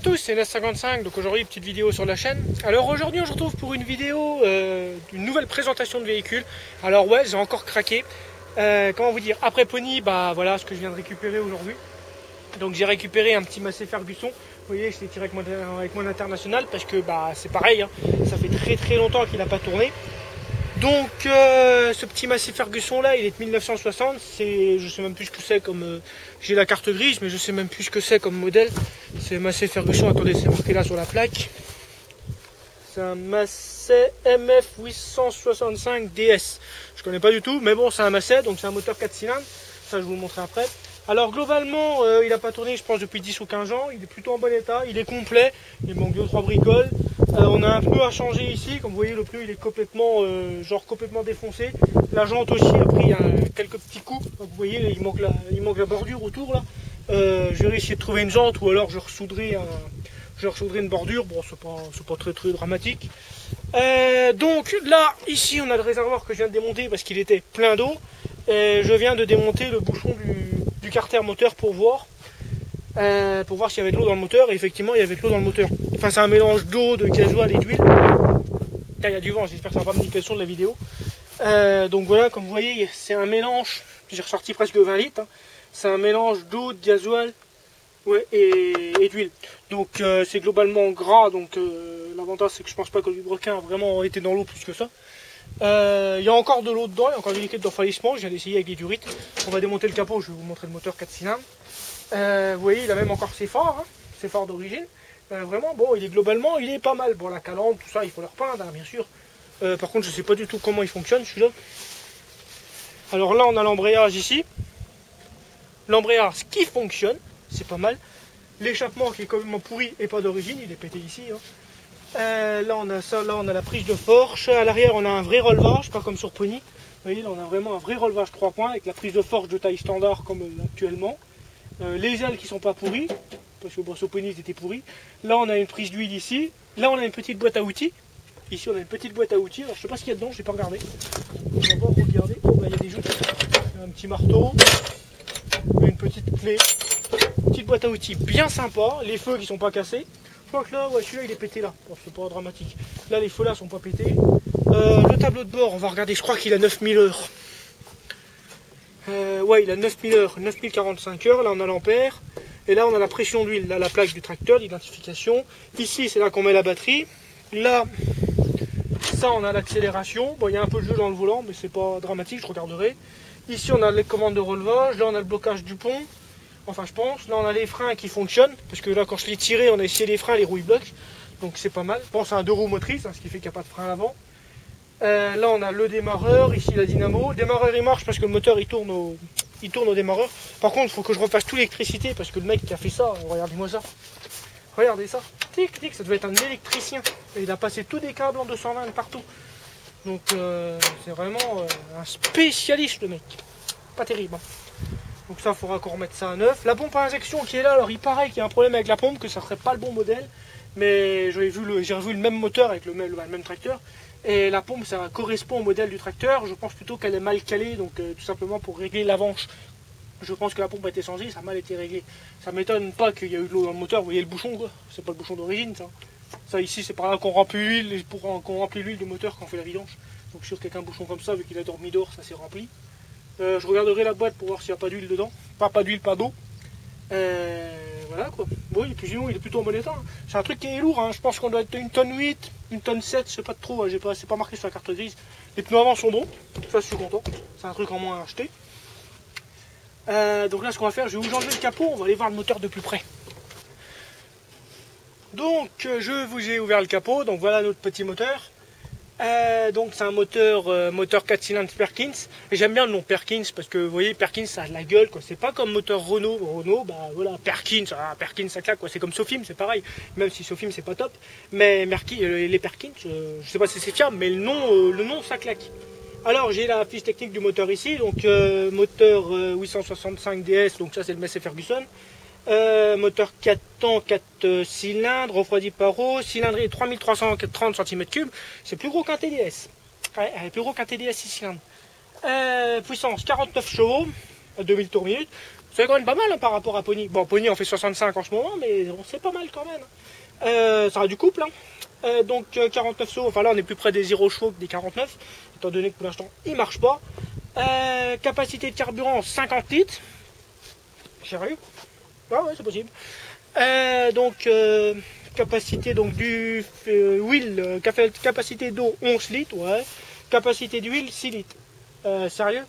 Tous, c'est NS55, donc aujourd'hui petite vidéo sur la chaîne. Alors aujourd'hui on se retrouve pour une vidéo d'une nouvelle présentation de véhicule. Alors ouais, j'ai encore craqué. Comment vous dire, après Pony, bah voilà ce que je viens de récupérer aujourd'hui. Donc j'ai récupéré un petit Massey Ferguson. Vous voyez, je l'ai tiré avec mon international parce que bah c'est pareil, hein, ça fait très longtemps qu'il n'a pas tourné. Donc ce petit Massey Ferguson là, il est de 1960, je sais même plus ce que c'est comme... j'ai la carte grise, mais je sais même plus ce que c'est comme modèle. C'est Massey Ferguson, attendez, c'est marqué là sur la plaque. C'est un Massey MF 865 DS. Je connais pas du tout, mais bon c'est un Massey, donc c'est un moteur 4 cylindres. Ça je vous le montrerai après. Alors globalement, il n'a pas tourné je pense depuis 10 ou 15 ans, il est plutôt en bon état, il est complet, il manque 2-3 bricoles. On a un pneu à changer ici, comme vous voyez le pneu il est complètement, complètement défoncé. La jante aussi a pris quelques petits coups, donc, vous voyez il manque la bordure autour là. Je vais essayer de trouver une jante ou alors je ressoudrerai une bordure, bon c'est pas très dramatique. Donc là, ici on a le réservoir que je viens de démonter parce qu'il était plein d'eau. Et je viens de démonter le bouchon du carter moteur pour voir s'il y avait de l'eau dans le moteur, et effectivement il y avait de l'eau dans le moteur. Enfin c'est un mélange d'eau, de gasoil et d'huile. Là il y a du vent, j'espère que ça va pas me niquer le son de la vidéo. Donc voilà, comme vous voyez c'est un mélange, j'ai ressorti presque 20 litres, hein. C'est un mélange d'eau, de gasoil et d'huile. Donc c'est globalement gras, donc l'avantage c'est que je pense pas que le vilebrequin a vraiment été dans l'eau plus que ça. Il y a encore de l'eau dedans, il y a encore du liquide d'enfalissement, je viens d'essayer avec des durites. On va démonter le capot, je vais vous montrer le moteur 4 cylindres. Vous voyez, il a même encore ses phares, hein, ses phares d'origine. Vraiment, bon, il est pas mal. Bon, la calandre, tout ça, il faut le repeindre, hein, bien sûr. Par contre, je sais pas du tout comment il fonctionne, celui-là. Alors là, on a l'embrayage ici. L'embrayage qui fonctionne, c'est pas mal. L'échappement qui est complètement pourri et pas d'origine, il est pété ici. Hein. Là on a ça, là on a la prise de forge. À l'arrière on a un vrai relevage, pas comme sur Pony. Vous voyez là on a vraiment un vrai relevage 3 points avec la prise de forge de taille standard comme actuellement. Les ailes qui sont pas pourries, parce que bon, sur Pony c'était pourri. Là on a une prise d'huile ici. Là on a une petite boîte à outils. Ici on a une petite boîte à outils. Alors je sais pas ce qu'il y a dedans, je n'ai pas regardé. On va voir, regarder. Oh bah il y a des outils. Un petit marteau. Une petite clé. Petite boîte à outils bien sympa. Les feux qui sont pas cassés. Je crois que là, ouais, celui-là il est pété là, bon, c'est pas dramatique. Là les feux là sont pas pétés. Le tableau de bord, on va regarder, je crois qu'il a 9000 heures. Ouais, il a 9000 heures, 9045 heures, là on a l'ampère. Et là on a la pression d'huile, là la plaque du tracteur, l'identification. Ici c'est là qu'on met la batterie. Là, ça on a l'accélération. Bon, il y a un peu de jeu dans le volant, mais c'est pas dramatique, je regarderai. Ici on a les commandes de relevage, là on a le blocage du pont. Enfin je pense, là on a les freins qui fonctionnent, parce que là quand je l'ai tiré on a essayé les freins, les roues ils bloquent, donc c'est pas mal. Bon c'est un 2 roues motrices, hein, ce qui fait qu'il n'y a pas de frein à l'avant. Là on a le démarreur, ici la dynamo. Le démarreur il marche parce que le moteur il tourne au démarreur. Par contre il faut que je refasse toute l'électricité parce que le mec qui a fait ça, regardez-moi ça. Regardez ça, tic tic, ça devait être un électricien. Et il a passé tous des câbles en 220 partout. Donc c'est vraiment un spécialiste le mec. Pas terrible. Hein. Donc ça, il faudra qu'on remette ça à neuf. La pompe à injection qui est là, alors il paraît qu'il y a un problème avec la pompe, que ça serait pas le bon modèle. Mais j'ai revu le même moteur avec le même tracteur. Et la pompe, ça correspond au modèle du tracteur. Je pense plutôt qu'elle est mal calée, donc tout simplement pour régler l'avance. Je pense que la pompe a été changée, ça a mal été réglé. Ça m'étonne pas qu'il y a eu de l'eau dans le moteur. Vous voyez le bouchon, quoi. C'est pas le bouchon d'origine, ça. Ça ici, c'est par là qu'on remplit l'huile, qu'on remplit l'huile du moteur quand on fait la vidange. Donc sûr qu'avec un bouchon comme ça, vu qu'il a dormi dehors, ça s'est rempli. Je regarderai la boîte pour voir s'il n'y a pas d'huile dedans. Pas d'huile, pas d'eau. Voilà quoi. Bon, et puis sinon, il est plutôt en bon état. Hein. C'est un truc qui est lourd. Hein. Je pense qu'on doit être une tonne 8, une tonne 7, je sais pas trop. C'est pas marqué sur la carte grise. Les pneus avant sont bons. Ça, je suis content. C'est un truc en moins à acheter. Donc là, ce qu'on va faire, je vais vous enlever le capot. On va aller voir le moteur de plus près. Donc, je vous ai ouvert le capot. Donc voilà notre petit moteur. Donc c'est un moteur 4 cylindres Perkins. Et j'aime bien le nom Perkins parce que vous voyez Perkins ça a de la gueule quoi. C'est pas comme moteur Renault. Renault bah voilà Perkins, Perkins ça claque quoi. C'est comme Sofim, c'est pareil. Même si Sofim c'est pas top. Mais les Perkins, je sais pas si c'est fiable, mais le nom ça claque. Alors j'ai la fiche technique du moteur ici. Donc moteur 865 DS. Donc ça c'est le Massey Ferguson. Moteur 4 temps, 4 cylindres, refroidi par eau, cylindrée 3330 cm3, c'est plus gros qu'un TDS. Ouais, plus gros qu'un TDS 6 cylindres. Puissance 49 chevaux, à 2000 tours minute. C'est quand même pas mal hein, par rapport à Pony. Bon, Pony en fait 65 en ce moment, mais c'est pas mal quand même. Ça a du couple. Hein. Donc 49 sauts, enfin là on est plus près des 0 chevaux que des 49, étant donné que pour l'instant il marche pas. Capacité de carburant 50 litres. Sérieux? Ah ouais, c'est possible. Donc capacité donc du huile, capacité d'eau 11 litres, ouais. Capacité d'huile 6 litres. Sérieux?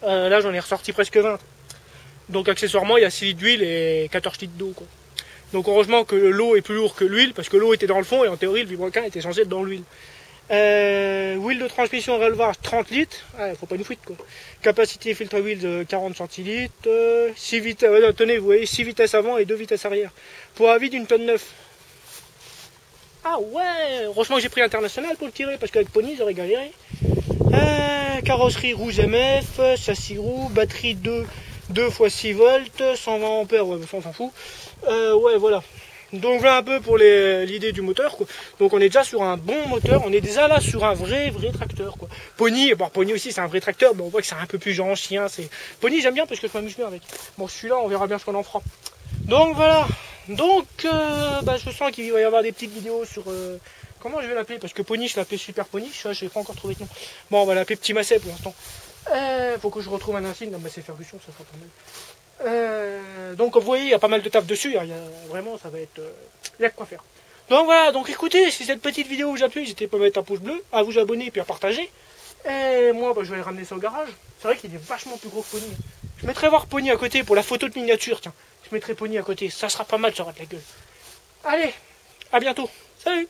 Là j'en ai ressorti presque 20. Donc accessoirement il y a 6 litres d'huile et 14 litres d'eau quoi. Donc heureusement que l'eau est plus lourde que l'huile, parce que l'eau était dans le fond et en théorie le vibroquin était censé être dans l'huile. Huile de transmission relevage 30 litres, faut pas une fuite quoi. Capacité filtre à huile de 40 centilitres, 6 vitesses, tenez, vous voyez 6 vitesses avant et 2 vitesses arrière. Poids à vide d'une tonne 9. Ah ouais, heureusement que j'ai pris international pour le tirer, parce qu'avec Pony j'aurais galéré. Carrosserie rouge MF, châssis roux, batterie 2 x 6 volts, 120 ampères, ouais, on s'en fout. Ouais, voilà. Donc voilà un peu pour l'idée du moteur, quoi. Donc on est déjà sur un bon moteur, on est déjà là sur un vrai tracteur, quoi. Pony, bon Pony aussi c'est un vrai tracteur, mais on voit que c'est un peu plus genre chien. Pony j'aime bien parce que je m'amuse bien avec. Bon celui-là on verra bien ce qu'on en fera. Donc voilà. Donc je sens qu'il va y avoir des petites vidéos sur comment je vais l'appeler, parce que Pony je l'appelais Super Pony, je n'ai pas encore trouvé de nom. Bon on va l'appeler Petit Masset pour l'instant. Faut que je retrouve un insigne, non mais c'est Ferguson, ça sera pas mal. Donc vous voyez il y a pas mal de taf dessus, hein. Vraiment ça va être il y a de quoi faire. Donc voilà, donc écoutez, si cette petite vidéo vous a plu, n'hésitez pas à mettre un pouce bleu, à vous abonner et puis à partager. Et moi je vais aller ramener ça au garage. C'est vrai qu'il est vachement plus gros que Pony. Je mettrai voir Pony à côté pour la photo de miniature, tiens. Je mettrai Pony à côté, ça sera pas mal, ça aura de la gueule. Allez, à bientôt, salut.